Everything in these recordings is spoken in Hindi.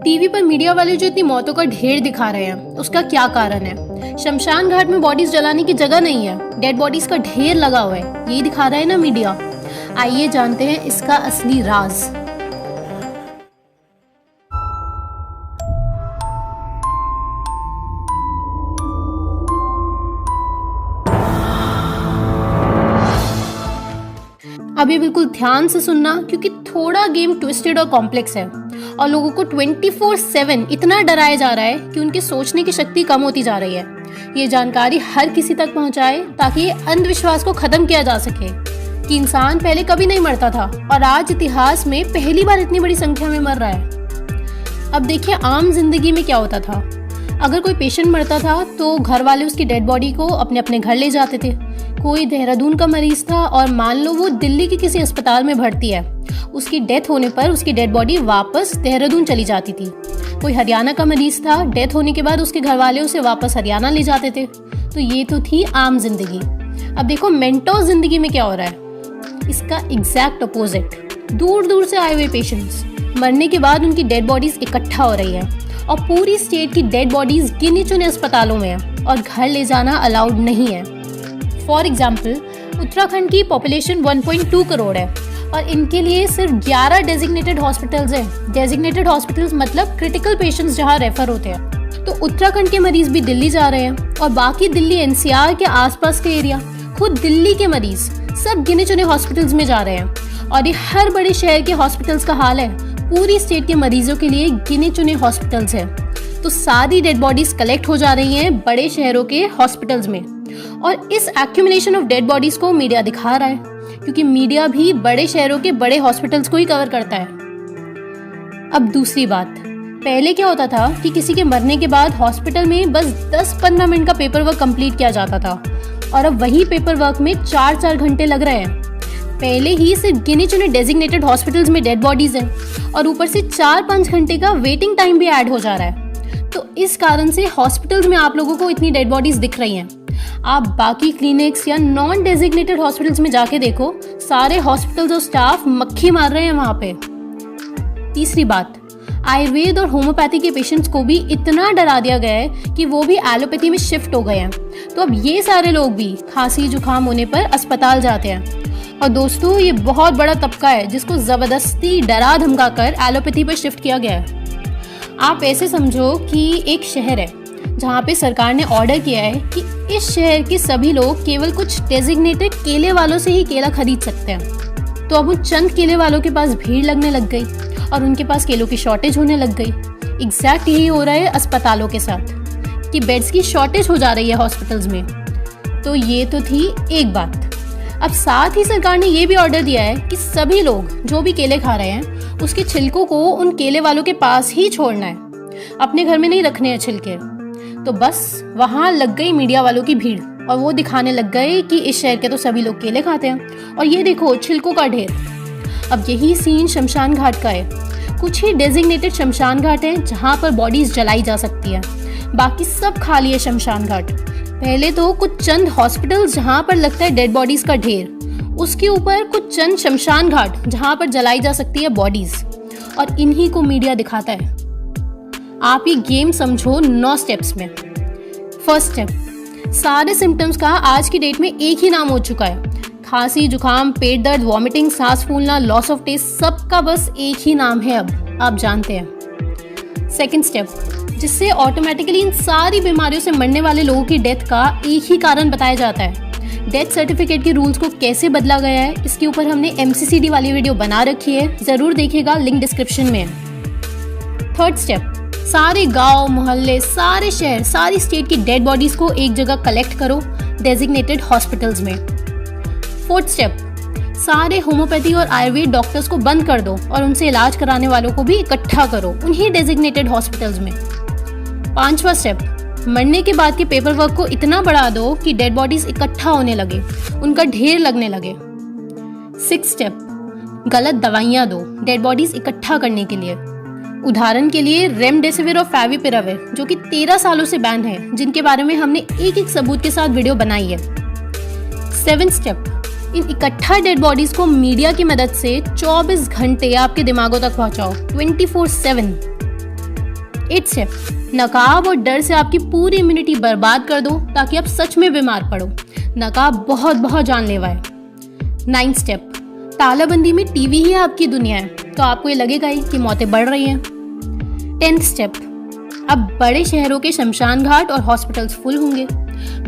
टीवी पर मीडिया वाले जो इतनी मौतों का ढेर दिखा रहे हैं, उसका क्या कारण है? शमशान घाट में बॉडीज जलाने की जगह नहीं है, डेड बॉडीज का ढेर लगा हुआ है, यही दिखा रहा है ना मीडिया। आइए जानते हैं इसका असली राज। अब ये बिल्कुल ध्यान से सुनना, क्योंकि थोड़ा गेम ट्विस्टेड और कॉम्प्लेक्स है और लोगों को 24/7 इतना डराया जा रहा है कि उनकी सोचने की शक्ति कम होती जा रही है। ये जानकारी हर किसी तक पहुंचाए ताकि ये अंधविश्वास को खत्म किया जा सके कि इंसान पहले कभी नहीं मरता था और आज इतिहास में पहली बार इतनी बड़ी संख्या में मर रहा है। अब देखिए, आम जिंदगी में क्या होता था। अगर कोई पेशेंट मरता था तो घर वाले उसकी डेड बॉडी को अपने अपने घर ले जाते थे। कोई देहरादून का मरीज था और मान लो वो दिल्ली के किसी अस्पताल में भर्ती है, उसकी डेथ होने पर उसकी डेड बॉडी वापस देहरादून चली जाती थी। कोई हरियाणा का मरीज था, डेथ होने के बाद उसके घर वाले उसे वापस हरियाणा ले जाते थे। तो ये तो थी आम जिंदगी। अब देखो मेंटोस जिंदगी में क्या हो रहा है, इसका एग्जैक्ट अपोजिट। दूर दूर से आए हुए पेशेंट्स मरने के बाद उनकी डेड बॉडीज इकट्ठा हो रही है और पूरी स्टेट की डेड बॉडीज गिने चुने अस्पतालों में है और घर ले जाना अलाउड नहीं है। फॉर एग्जाम्पल, उत्तराखंड की पॉपुलेशन 1.2 करोड़ है और इनके लिए सिर्फ 11 डेजिग्नेटेड हॉस्पिटल्स हैं। डेजिग्नेटेड हॉस्पिटल्स मतलब क्रिटिकल पेशेंट्स जहां रेफर होते हैं। तो उत्तराखंड के मरीज भी दिल्ली जा रहे हैं और बाकी दिल्ली एनसीआर के आसपास के एरिया, खुद दिल्ली के मरीज सब गिने चुने हॉस्पिटल्स में जा रहे हैं। और ये हर बड़े शहर के हॉस्पिटल्स का हाल है। पूरी स्टेट के मरीजों के लिए गिने चुने हॉस्पिटल्स हैं। तो सारी डेड बॉडीज कलेक्ट हो जा रही हैं बड़े शहरों के हॉस्पिटल्स में और इस एक्यूमुलेशन ऑफ डेड बॉडीज को मीडिया दिखा रहा है, क्योंकि मीडिया भी बड़े शहरों के बड़े हॉस्पिटल्स को ही कवर करता है। अब दूसरी बात, पहले क्या होता था कि किसी के मरने के बाद हॉस्पिटल में बस 10-15 मिनट का पेपर वर्क कंप्लीट किया जाता था और अब वही पेपर वर्क में 4-4 घंटे लग रहे हैं। पहले ही सिर्फ गिने चुने डेजिग्नेटेड हॉस्पिटल्स में डेड बॉडीज हैं और ऊपर से 4-5 घंटे का वेटिंग टाइम भी ऐड हो जा रहा है। तो इस कारण से हॉस्पिटल्स में आप लोगों को इतनी डेड बॉडीज दिख रही हैं। आप बाकी क्लिनिक्स या नॉन डेजिग्नेटेड हॉस्पिटल्स में जाके देखो, सारे हॉस्पिटल्स और स्टाफ मक्खी मार रहे हैं वहां पे। तीसरी बात, आयुर्वेद और होम्योपैथी के पेशेंट्स को भी इतना डरा दिया गया है कि वो भी एलोपैथी में शिफ्ट हो गए हैं। तो अब ये सारे लोग भी खांसी जुकाम होने पर अस्पताल जाते हैं। और दोस्तों, ये बहुत बड़ा तबका है जिसको जबरदस्ती डरा धमका कर एलोपैथी पर शिफ्ट किया गया है। आप ऐसे समझो कि एक शहर है जहाँ पे सरकार ने ऑर्डर किया है कि इस शहर के सभी लोग केवल कुछ डेजिग्नेटेड केले वालों से ही केला खरीद सकते हैं। तो अब उन चंद केले वालों के पास भीड़ लगने लग गई और उनके पास केलों की शॉर्टेज होने लग गई। एग्जैक्ट यही हो रहा है अस्पतालों के साथ कि बेड्स की शॉर्टेज हो जा रही है हॉस्पिटल्स में। तो ये तो थी एक बात। अब साथ ही सरकार ने ये भी ऑर्डर दिया है कि सभी लोग जो भी केले खा रहे हैं उसके छिलकों को उन केले वालों के पास ही छोड़ना है, अपने घर में नहीं रखने हैं छिलके। तो बस वहां लग गई मीडिया वालों की भीड़ और वो दिखाने लग गए कि इस शहर के तो सभी लोग केले खाते हैं और ये देखो छिलकों का ढेर। अब यही सीन शमशान घाट का है। कुछ ही डेजिग्नेटेड शमशान घाट हैं जहां पर बॉडीज जलाई जा सकती है, बाकी सब खाली है शमशान घाट। पहले तो कुछ चंद हॉस्पिटल्स जहां पर लगता है डेड बॉडीज का ढेर, उसके ऊपर कुछ चंद शमशान घाट जहां पर जलाई जा सकती है बॉडीज, और इन्हीं को मीडिया दिखाता है। आप ये गेम समझो 9 स्टेप्स में। फर्स्ट स्टेप, सारे सिम्टम्स का आज की डेट में एक ही नाम हो चुका है। खांसी जुकाम, पेट दर्द, वॉमिटिंग, सांस फूलना, लॉस ऑफ टेस्ट, सबका बस एक ही नाम है, अब आप जानते हैं। सेकंड स्टेप, जिससे ऑटोमेटिकली इन सारी बीमारियों से मरने वाले लोगों की डेथ का एक ही कारण बताया जाता है। डेथ सर्टिफिकेट के रूल्स को कैसे बदला गया है, इसके ऊपर हमने MCCD वाली वीडियो बना रखी है, जरूर देखिएगा, लिंक डिस्क्रिप्शन में है। थर्ड स्टेप, सारे गांव, मोहल्ले, सारे शहर, सारी स्टेट की डेड बॉडीज को एक जगह कलेक्ट करो डेजिग्नेटेड हॉस्पिटल्स में। फोर्थ स्टेप, सारे होम्योपैथी और आयुर्वेद डॉक्टर्स को बंद कर दो और उनसे इलाज कराने वालों को भी इकट्ठा करो उन्हीं डेजिग्नेटेड हॉस्पिटल्स में। पांचवा स्टेप, मरने के बाद के पेपर वर्क को इतना बढ़ा दो कि डेड बॉडीज इकट्ठा होने लगे, उनका ढेर लगने लगे। सिक्स स्टेप, गलत दवाइयाँ दो डेड बॉडीज इकट्ठा करने के लिए। उदाहरण के लिए रेमडेसिविर और फैविपिराविर, जो कि 13 सालों से बैन है, जिनके बारे में हमने एक एक सबूत के साथ वीडियो बनाई है। 7th स्टेप, इन इकट्ठा डेड बॉडीज को मीडिया की मदद से 24 घंटे आपके दिमागों तक पहुंचाओ 24/7। 8 स्टेप, नकाब और डर से आपकी पूरी इम्यूनिटी बर्बाद कर दो ताकि आप सच में बीमार पड़ो। नकाब बहुत बहुत जानलेवा है। 9 स्टेप, तालाबंदी में टीवी ही आपकी दुनिया है तो आपको ये लगेगा ही कि मौतें बढ़ रही हैं। 10th स्टेप, अब बड़े शहरों के शमशान घाट और हॉस्पिटल्स फुल होंगे।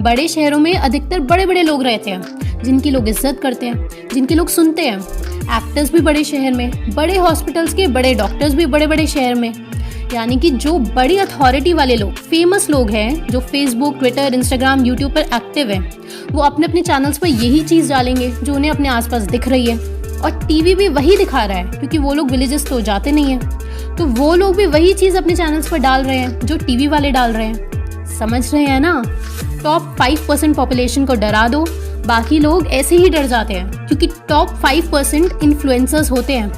बड़े शहरों में अधिकतर बड़े बड़े लोग रहते हैं जिनकी लोग इज्जत करते हैं, जिनके लोग सुनते हैं। एक्टर्स भी बड़े शहर में, बड़े हॉस्पिटल्स के बड़े डॉक्टर्स भी बड़े बड़े शहर में। यानी कि जो बड़ी अथॉरिटी वाले लोग, फेमस लोग हैं, जो फेसबुक, ट्विटर, इंस्टाग्राम, यूट्यूब पर एक्टिव हैं, वो अपने अपने चैनल्स पर यही चीज़ डालेंगे जो उन्हें अपने आसपास दिख रही है। और टीवी भी वही दिखा रहा है क्योंकि वो लोग विलेजेस तो जाते नहीं हैं, तो वो लोग भी वही चीज़ अपने चैनल्स पर डाल रहे हैं जो टीवी वाले डाल रहे हैं। समझ रहे हैं ना? टॉप 5% पॉपुलेशन को डरा दो, बाकी लोग ऐसे ही डर जाते हैं क्योंकि टॉप 5% इन्फ्लुएंसर्स होते हैं,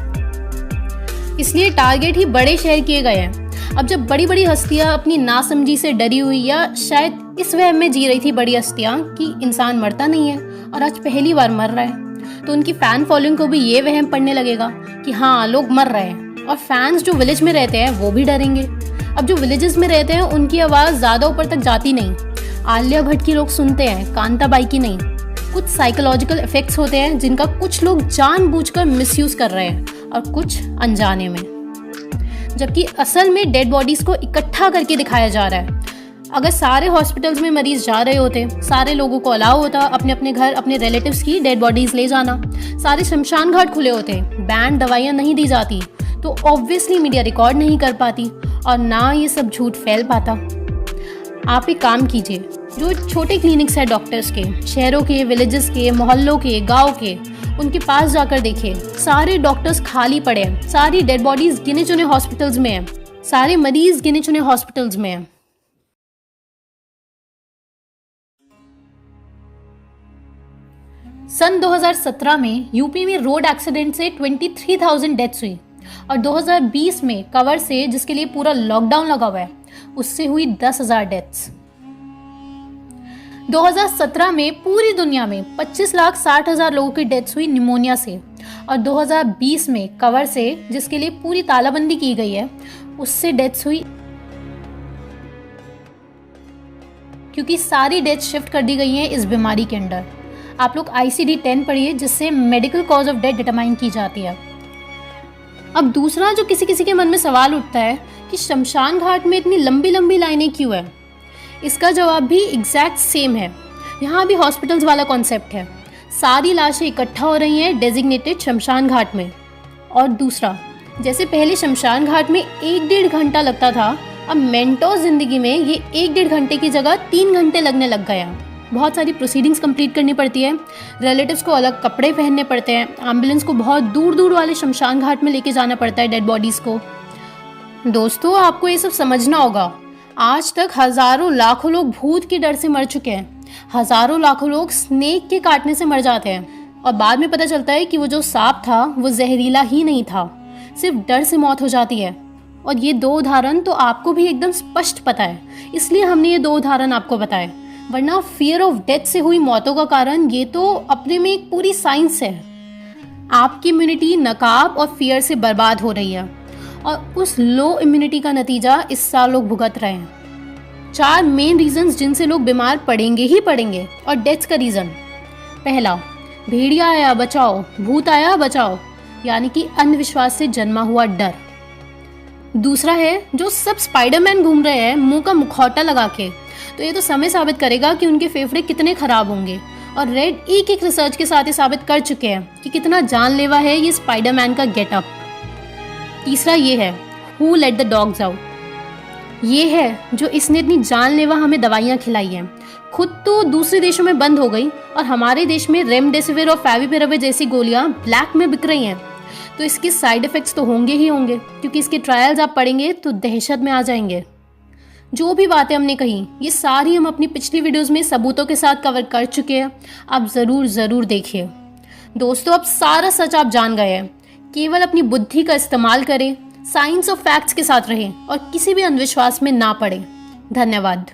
इसलिए टारगेट ही बड़े शहर किए गए हैं। अब जब बड़ी बड़ी हस्तियां अपनी नासमझी से डरी हुई या शायद इस वहम में जी रही थी बड़ी हस्तियां कि इंसान मरता नहीं है और आज पहली बार मर रहा है, तो उनकी फैन फॉलोइंग को भी ये वहम पड़ने लगेगा कि हाँ लोग मर रहे हैं। और फैंस जो विलेज में रहते हैं वो भी डरेंगे। अब जो विलेजेस में रहते हैं उनकी आवाज़ ज़्यादा ऊपर तक जाती नहीं, आलिया भट्ट की लोग सुनते हैं, कांताबाई की नहीं। कुछ साइकोलॉजिकल इफेक्ट्स होते हैं जिनका कुछ लोग जानबूझकर मिसयूज कर रहे हैं और कुछ अनजाने में, जबकि असल में डेड बॉडीज को इकट्ठा करके दिखाया जा रहा है। अगर सारे हॉस्पिटल्स में मरीज जा रहे होते, सारे लोगों को अलाउ होता अपने अपने घर अपने रिलेटिव्स की डेड बॉडीज ले जाना, सारे शमशान घाट खुले होते, बैंड दवाइयाँ नहीं दी जाती, तो ऑब्वियसली मीडिया रिकॉर्ड नहीं कर पाती और ना ये सब झूठ फैल पाता। आप एक काम कीजिए, जो छोटे क्लिनिक्स है डॉक्टर्स के, शहरों के, विलेजेस के, मोहल्लों के, गांव के, उनके पास जाकर देखिए, सारे डॉक्टर्स खाली पड़े हैं, सारी डेड बॉडीज गिने चुने हॉस्पिटल्स में हैं, सारे मरीज गिने चुने हॉस्पिटल्स में हैं। सन 2017 में यूपी में रोड एक्सीडेंट से 23,000 डेथ्स हुई और 2020 में कवर से, जिसके लिए पूरा लॉकडाउन लगा हुआ है, उससे हुई 10,000 डेथ्स। 2017 में पूरी दुनिया में 25,60,000 लोगों की डेथ्स हुई निमोनिया से और 2020 में कवर से, जिसके लिए पूरी तालाबंदी की गई है, उससे डेथ्स हुई क्योंकि सारी डेथ शिफ्ट कर दी गई हैं इस बीमारी के अंडर। आप लोग ICD-10 पढ़िए जिससे medical cause of death determine की जाती है। अब दूसरा जो किसी किसी के मन में सवाल उठता है कि शमशान घाट में इतनी लंबी लंबी लाइनें क्यों है, इसका जवाब भी एग्जैक्ट सेम है। यहाँ भी हॉस्पिटल्स वाला कॉन्सेप्ट है, सारी लाशें इकट्ठा हो रही हैं डेजिग्नेटेड शमशान घाट में। और दूसरा, जैसे पहले शमशान घाट में 1-1.5 घंटा लगता था, अब मेंटोस जिंदगी में ये 1-1.5 घंटे की जगह 3 घंटे लगने लग गया। बहुत सारी प्रोसीडिंग्स कंप्लीट करनी पड़ती है, रिलेटिव्स को अलग कपड़े पहनने पड़ते हैं, एम्बुलेंस को बहुत दूर दूर वाले शमशान घाट में लेके जाना पड़ता है डेड बॉडीज़ को। दोस्तों, आपको ये सब समझना होगा। आज तक हज़ारों लाखों लोग भूत के डर से मर चुके हैं, हज़ारों लाखों लोग स्नेक के काटने से मर जाते हैं और बाद में पता चलता है कि वो जो सांप था वो जहरीला ही नहीं था, सिर्फ डर से मौत हो जाती है। और ये 2 उदाहरण तो आपको भी एकदम स्पष्ट पता है, इसलिए हमने ये 2 उदाहरण आपको बताए, वरना फियर ऑफ डेथ से हुई मौतों का कारण ये तो अपने में एक पूरी साइंस है। आपकी इम्यूनिटी नकाब और फियर से बर्बाद हो रही है और उस लो इम्यूनिटी का नतीजा इस साल लोग भुगत रहे हैं। 4 मेन रीजंस जिनसे लोग बीमार पड़ेंगे ही पड़ेंगे और डेथ्स का रीज़न। पहला, भेड़िया आया बचाओ, भूत आया बचाओ, यानी कि अंधविश्वास से जन्मा हुआ डर। दूसरा है, जो सब स्पाइडरमैन घूम रहे हैं मुंह का मुखौटा लगा के, तो ये तो समय साबित करेगा कि उनके फेफड़े कितने खराब होंगे। और रेड एक रिसर्च के साथ ये साबित कर चुके हैं कि कितना जानलेवा है ये स्पाइडरमैन का गेटअप। तीसरा ये है, who let the dogs out, ये है जो इसने इतनी जानलेवा हमें दवाइयाँ खिलाई हैं, खुद तो दूसरे देशों में बंद हो गई और हमारे देश में रेमडेसिविर और फैविपिराविर जैसी गोलियाँ ब्लैक में बिक रही हैं। तो इसके साइड इफ़ेक्ट्स तो होंगे ही होंगे, क्योंकि इसके ट्रायल्स आप पढ़ेंगे तो दहशत में आ जाएंगे। जो भी बातें हमने कही ये सारी हम अपनी पिछली वीडियोस में सबूतों के साथ कवर कर चुके हैं, आप ज़रूर देखिए। दोस्तों, अब सारा सच आप जान गए हैं, केवल अपनी बुद्धि का इस्तेमाल करें, साइंस और फैक्ट्स के साथ रहें और किसी भी अंधविश्वास में ना पड़ें। धन्यवाद।